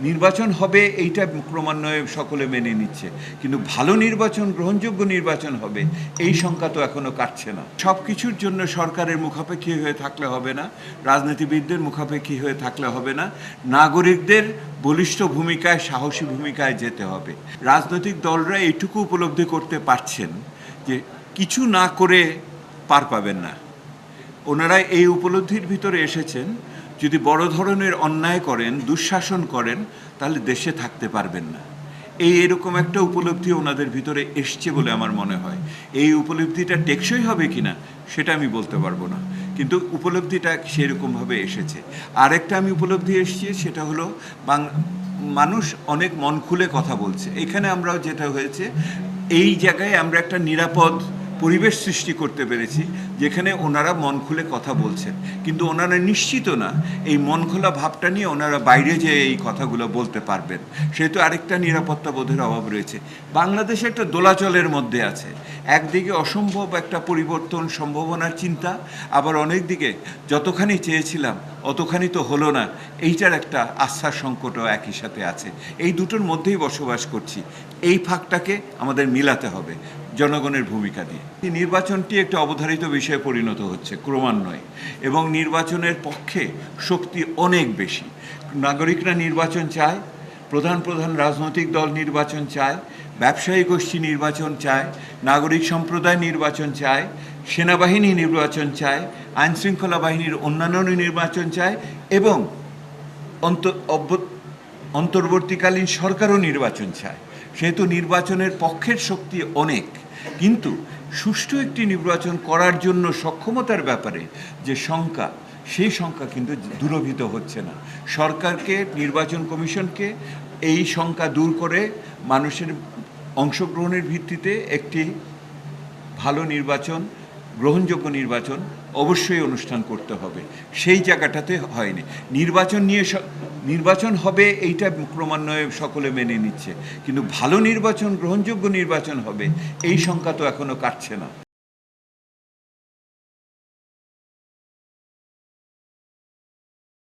নির্বাচন হবে এইটা ক্রমান্বয়ে সকলে মেনে নিচ্ছে, কিন্তু ভালো নির্বাচন, গ্রহণযোগ্য নির্বাচন হবে এই শঙ্কা তো এখনো কাটছে না। সব কিছুর জন্য সরকারের মুখাপেক্ষী হয়ে থাকলে হবে না, রাজনীতিবিদদের মুখাপেক্ষী হয়ে থাকলে হবে না, নাগরিকদের বলিষ্ঠ ভূমিকায়, সাহসী ভূমিকায় যেতে হবে। রাজনৈতিক দলরা এইটুকু উপলব্ধি করতে পারছেন যে কিছু না করে পার পাবেন না। ওনারা এই উপলব্ধির ভিতরে এসেছেন, যদি বড় ধরনের অন্যায় করেন, দুঃশাসন করেন, তাহলে দেশে থাকতে পারবেন না। এরকম একটা উপলব্ধি ওনাদের ভিতরে এসছে বলে আমার মনে হয়। এই উপলব্ধিটা টেকসই হবে কিনা সেটা আমি বলতে পারবো না, কিন্তু উপলব্ধিটা সেরকমভাবে এসেছে। আরেকটা আমি উপলব্ধি এসছে, সেটা হলো মানুষ অনেক মন খুলে কথা বলছে। এখানে আমরাও যেটা হয়েছে, এই জায়গায় আমরা একটা নিরাপদ পরিবেশ সৃষ্টি করতে পেরেছি যেখানে ওনারা মন খুলে কথা বলছেন, কিন্তু ওনারা নিশ্চিত না এই মন খোলা ভাবটা নিয়ে ওনারা বাইরে যেয়ে এই কথাগুলো বলতে পারবেন। সেহেতু আরেকটা নিরাপত্তা বোধের অভাব রয়েছে। বাংলাদেশ একটা দোলাচলের মধ্যে আছে, একদিকে অসম্ভব একটা পরিবর্তন সম্ভাবনার চিন্তা, আবার অনেক দিকে যতখানি চেয়েছিলাম অতখানি তো হলো না, এইটার একটা আস্থার সংকটও একই সাথে আছে। এই দুটোর মধ্যেই বসবাস করছি। এই ফাঁকটাকে আমাদের মিলাতে হবে জনগণের ভূমিকা দিয়ে। নির্বাচনটি একটি অবধারিত বিষয়ে পরিণত হচ্ছে ক্রমান্বয়ে, এবং নির্বাচনের পক্ষে শক্তি অনেক বেশি। নাগরিকরা নির্বাচন চায়, প্রধান প্রধান রাজনৈতিক দল নির্বাচন চায়, ব্যবসায়ী গোষ্ঠী নির্বাচন চায়, নাগরিক সম্প্রদায় নির্বাচন চায়, সেনাবাহিনী নির্বাচন চায়, আইনশৃঙ্খলা বাহিনীর অন্যান্য নির্বাচন চায়, এবং অন্তর্বর্তীকালীন সরকারও নির্বাচন চায়। সেহেতু নির্বাচনের পক্ষের শক্তি অনেক, কিন্তু সুষ্ঠু একটি নির্বাচন করার জন্য সক্ষমতার ব্যাপারে যে শঙ্কা, সেই শঙ্কা কিন্তু দূরভূত হচ্ছে না। সরকারকে, নির্বাচন কমিশনকে এই শঙ্কা দূর করে মানুষের অংশগ্রহণের ভিত্তিতে একটি ভালো নির্বাচন, গ্রহণযোগ্য নির্বাচন অবশ্যই অনুষ্ঠান করতে হবে। সেই জায়গাটাতে হয়নি। নির্বাচন হবে এইটা ক্রমান্বয়ে সকলে মেনে নিচ্ছে, কিন্তু ভালো নির্বাচন, গ্রহণযোগ্য নির্বাচন হবে এই শঙ্কা তো এখনো কাটছে না।